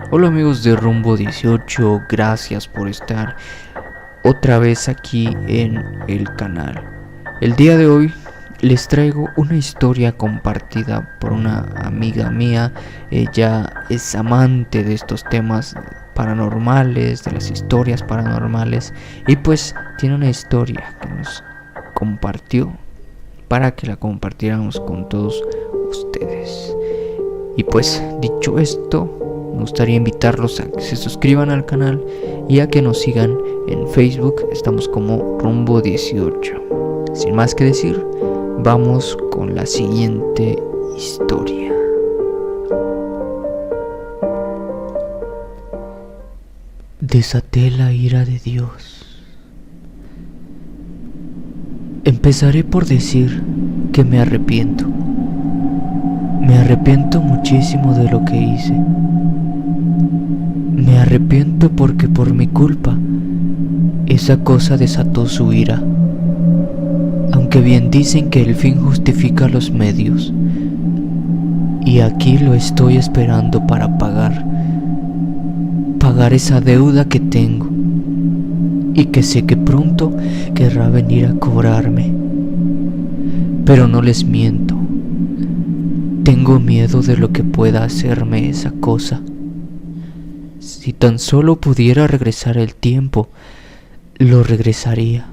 Hola amigos de Rumbo 18, gracias por estar otra vez aquí en el canal. El día de hoy les traigo una historia compartida por una amiga mía. Ella es amante de estos temas paranormales, de las historias paranormales, y pues tiene una historia que nos compartió para que la compartiéramos con todos ustedes. Y pues dicho esto, me gustaría invitarlos a que se suscriban al canal y a que nos sigan en Facebook. Estamos como Rumbo 18. Sin más que decir, vamos con la siguiente historia. Desaté la ira de Dios. Empezaré por decir que me arrepiento. Me arrepiento muchísimo de lo que hice. Me arrepiento porque por mi culpa esa cosa desató su ira. Aunque bien dicen que el fin justifica los medios. Y aquí lo estoy esperando para pagar esa deuda que tengo y que sé que pronto querrá venir a cobrarme. Pero no les miento. Tengo miedo de lo que pueda hacerme esa cosa. Si tan solo pudiera regresar el tiempo, lo regresaría.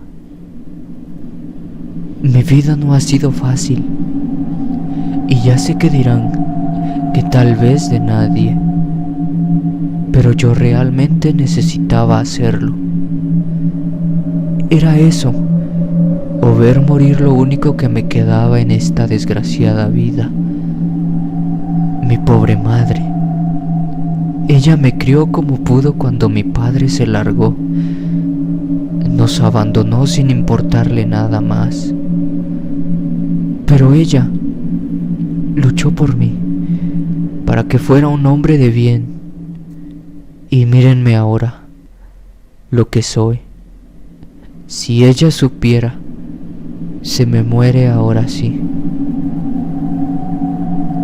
Mi vida no ha sido fácil, y ya sé que dirán que tal vez de nadie, pero yo realmente necesitaba hacerlo. Era eso, o ver morir lo único que me quedaba en esta desgraciada vida. Mi pobre madre. Ella me crió como pudo cuando mi padre se largó. Nos abandonó sin importarle nada más. Pero ella luchó por mí, para que fuera un hombre de bien. Y mírenme ahora, lo que soy. Si ella supiera, se me muere ahora sí.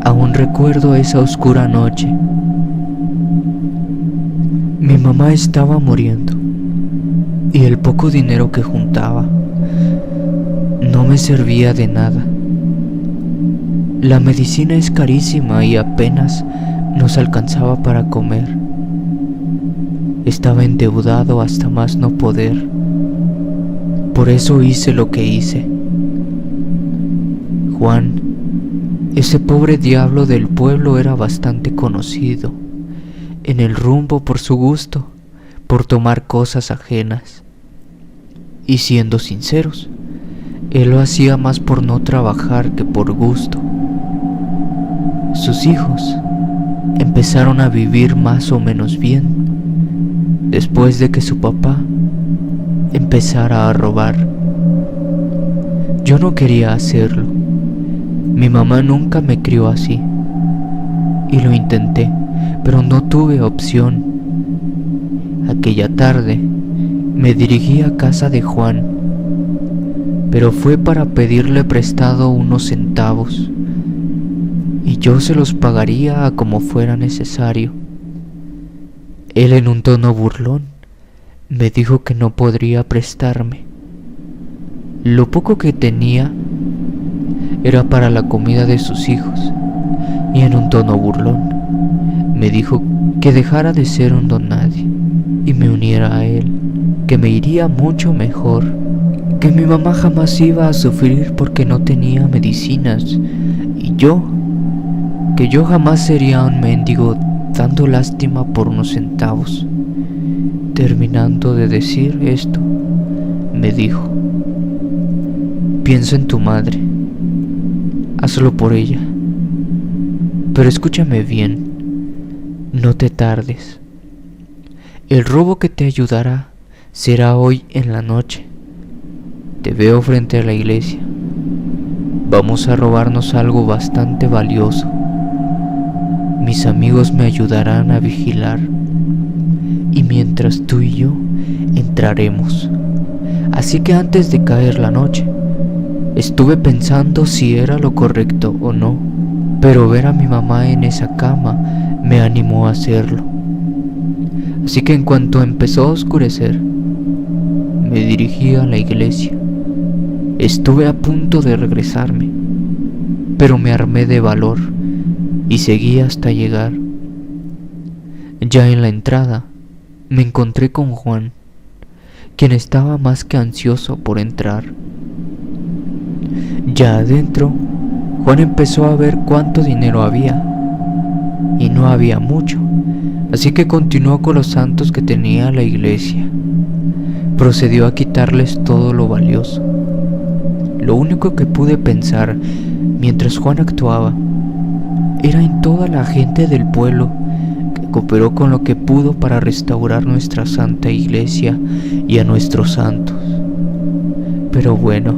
Aún recuerdo esa oscura noche. Mi mamá estaba muriendo y el poco dinero que juntaba no me servía de nada. La medicina es carísima y apenas nos alcanzaba para comer. Estaba endeudado hasta más no poder. Por eso hice lo que hice. Juan, ese pobre diablo del pueblo, era bastante conocido en el rumbo por su gusto, por tomar cosas ajenas. Y siendo sinceros, él lo hacía más por no trabajar que por gusto. Sus hijos empezaron a vivir más o menos bien después de que su papá empezara a robar. Yo no quería hacerlo. Mi mamá nunca me crió así, y lo intenté, pero no tuve opción. Aquella tarde me dirigí a casa de Juan, pero fue para pedirle prestado unos centavos, y yo se los pagaría a como fuera necesario. Él, en un tono burlón, me dijo que no podría prestarme. Lo poco que tenía era para la comida de sus hijos, y en un tono burlón me dijo que dejara de ser un don nadie y me uniera a él, que me iría mucho mejor, que mi mamá jamás iba a sufrir porque no tenía medicinas, y que yo jamás sería un mendigo dando lástima por unos centavos. Terminando de decir esto, me dijo: piensa en tu madre, hazlo por ella, pero escúchame bien, no te tardes. El robo que te ayudará será hoy en la noche. Te veo frente a la iglesia. Vamos a robarnos algo bastante valioso. Mis amigos me ayudarán a vigilar, y mientras tú y yo entraremos. Así que antes de caer la noche, estuve pensando si era lo correcto o no, pero ver a mi mamá en esa cama me animó a hacerlo. Así que en cuanto empezó a oscurecer, me dirigí a la iglesia. Estuve a punto de regresarme, pero me armé de valor y seguí hasta llegar. Ya en la entrada, me encontré con Juan, quien estaba más que ansioso por entrar. Ya adentro, Juan empezó a ver cuánto dinero había, y no había mucho, así que continuó con los santos que tenía la iglesia. Procedió a quitarles todo lo valioso. Lo único que pude pensar mientras Juan actuaba era en toda la gente del pueblo que cooperó con lo que pudo para restaurar nuestra santa iglesia y a nuestros santos. Pero bueno,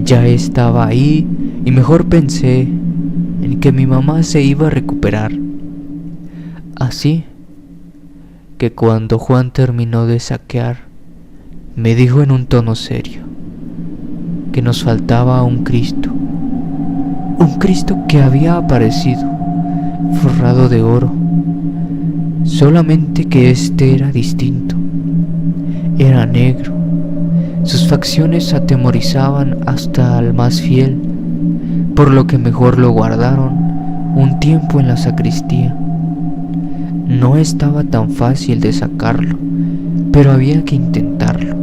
ya estaba ahí y mejor pensé en que mi mamá se iba a recuperar. Así que cuando Juan terminó de saquear, me dijo en un tono serio que nos faltaba un Cristo que había aparecido forrado de oro, solamente que este era distinto, era negro, sus facciones atemorizaban hasta al más fiel, por lo que mejor lo guardaron un tiempo en la sacristía. No estaba tan fácil de sacarlo, pero había que intentarlo,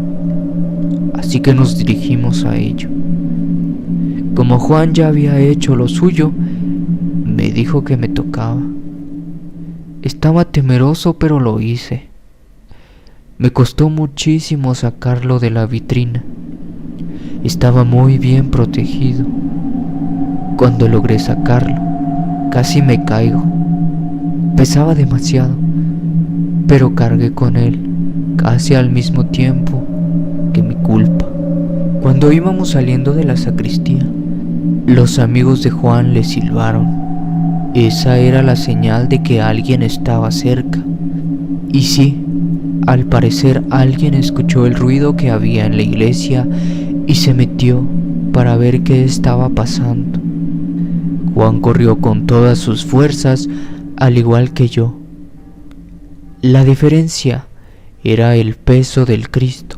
así que nos dirigimos a ello. Como Juan ya había hecho lo suyo, me dijo que me tocaba. Estaba temeroso, pero lo hice. Me costó muchísimo sacarlo de la vitrina. Estaba muy bien protegido. Cuando logré sacarlo, casi me caigo. Pesaba demasiado, pero cargué con él casi al mismo tiempo que mi culpa. Cuando íbamos saliendo de la sacristía, los amigos de Juan le silbaron. Esa era la señal de que alguien estaba cerca. Y sí, al parecer alguien escuchó el ruido que había en la iglesia y se metió para ver qué estaba pasando. Juan corrió con todas sus fuerzas, al igual que yo. La diferencia era el peso del Cristo.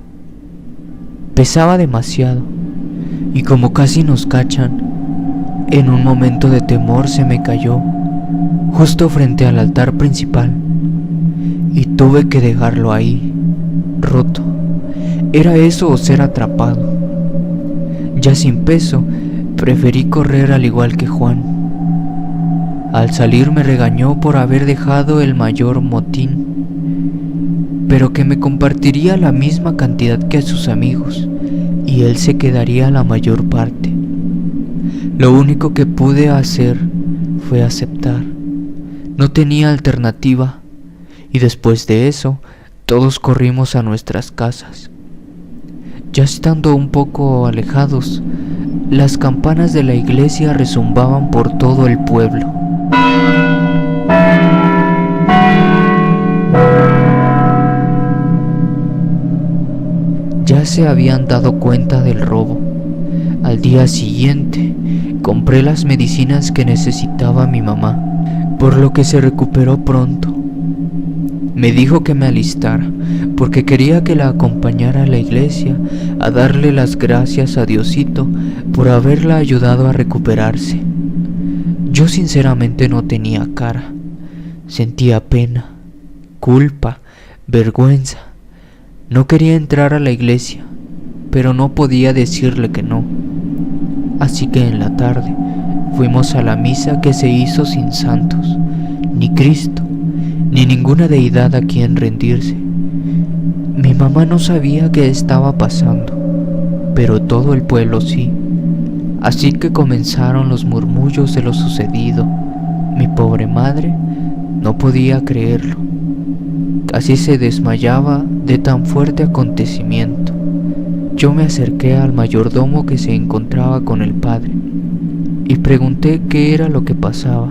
Pesaba demasiado, y como casi nos cachan, en un momento de temor se me cayó, justo frente al altar principal, y tuve que dejarlo ahí, roto. ¿Era eso o ser atrapado? Ya sin peso, preferí correr al igual que Juan. Al salir me regañó por haber dejado el mayor motín, pero que me compartiría la misma cantidad que a sus amigos, y él se quedaría la mayor parte. Lo único que pude hacer fue aceptar. No tenía alternativa, y después de eso, todos corrimos a nuestras casas. Ya estando un poco alejados, las campanas de la iglesia rezumbaban por todo el pueblo. Ya se habían dado cuenta del robo. Al día siguiente, compré las medicinas que necesitaba mi mamá, por lo que se recuperó pronto. Me dijo que me alistara, porque quería que la acompañara a la iglesia a darle las gracias a Diosito por haberla ayudado a recuperarse. Yo sinceramente no tenía cara. Sentía pena, culpa, vergüenza. No quería entrar a la iglesia, pero no podía decirle que no. Así que en la tarde fuimos a la misa que se hizo sin santos, ni Cristo, ni ninguna deidad a quien rendirse. Mi mamá no sabía qué estaba pasando, pero todo el pueblo sí. Así que comenzaron los murmullos de lo sucedido. Mi pobre madre no podía creerlo. Casi se desmayaba de tan fuerte acontecimiento. Yo me acerqué al mayordomo que se encontraba con el padre y pregunté qué era lo que pasaba.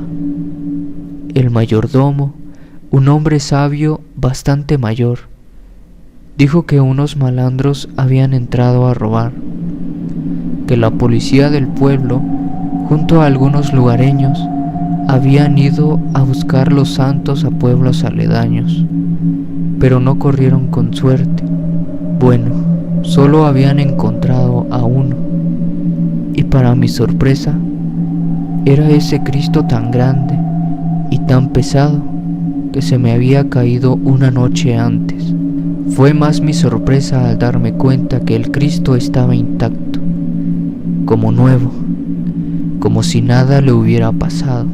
El mayordomo, un hombre sabio bastante mayor, dijo que unos malandros habían entrado a robar, que la policía del pueblo, junto a algunos lugareños, habían ido a buscar los santos a pueblos aledaños, pero no corrieron con suerte. Bueno, solo habían encontrado a uno, y para mi sorpresa, era ese Cristo tan grande y tan pesado que se me había caído una noche antes. Fue más mi sorpresa al darme cuenta que el Cristo estaba intacto, como nuevo, como si nada le hubiera pasado.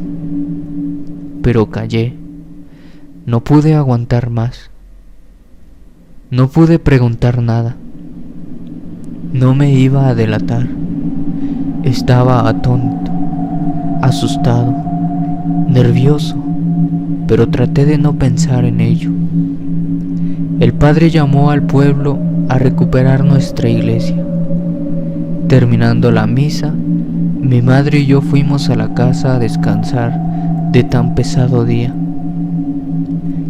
Pero callé, no pude aguantar más, no pude preguntar nada, no me iba a delatar, estaba atónito, asustado, nervioso, pero traté de no pensar en ello. El padre llamó al pueblo a recuperar nuestra iglesia. Terminando la misa, mi madre y yo fuimos a la casa a descansar de tan pesado día.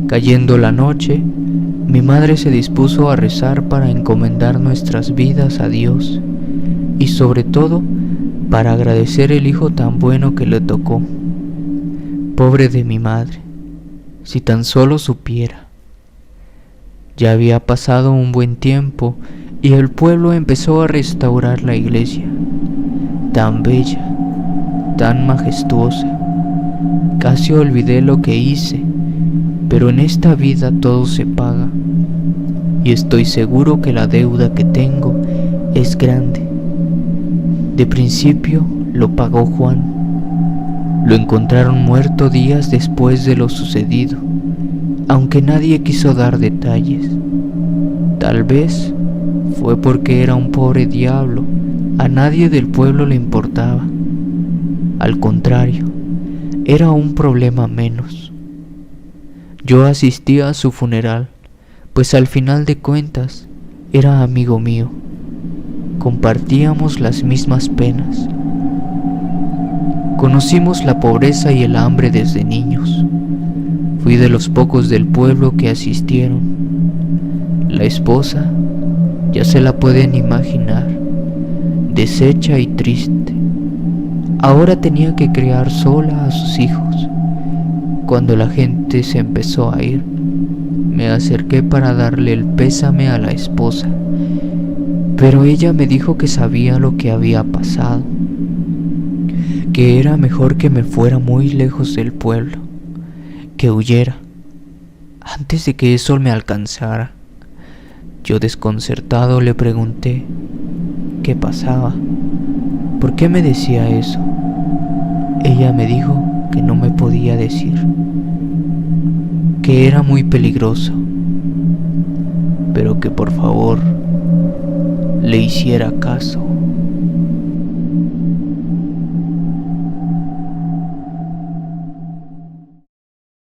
Cayendo la noche, mi madre se dispuso a rezar para encomendar nuestras vidas a Dios y sobre todo para agradecer el hijo tan bueno que le tocó. Pobre de mi madre, si tan solo supiera. Ya había pasado un buen tiempo y el pueblo empezó a restaurar la iglesia, tan bella, tan majestuosa. Casi olvidé lo que hice, pero en esta vida todo se paga, y estoy seguro que la deuda que tengo es grande. De principio lo pagó Juan. Lo encontraron muerto días después de lo sucedido, aunque nadie quiso dar detalles. Tal vez fue porque era un pobre diablo, a nadie del pueblo le importaba. Al contrario, era un problema menos. Yo asistí a su funeral, pues al final de cuentas era amigo mío. Compartíamos las mismas penas. Conocimos la pobreza y el hambre desde niños. Fui de los pocos del pueblo que asistieron. La esposa, ya se la pueden imaginar, deshecha y triste. Ahora tenía que criar sola a sus hijos. Cuando la gente se empezó a ir, me acerqué para darle el pésame a la esposa, pero ella me dijo que sabía lo que había pasado, que era mejor que me fuera muy lejos del pueblo, que huyera, antes de que eso me alcanzara. Yo desconcertado le pregunté qué pasaba, por qué me decía eso. Ella me dijo que no me podía decir, que era muy peligroso, pero que por favor le hiciera caso.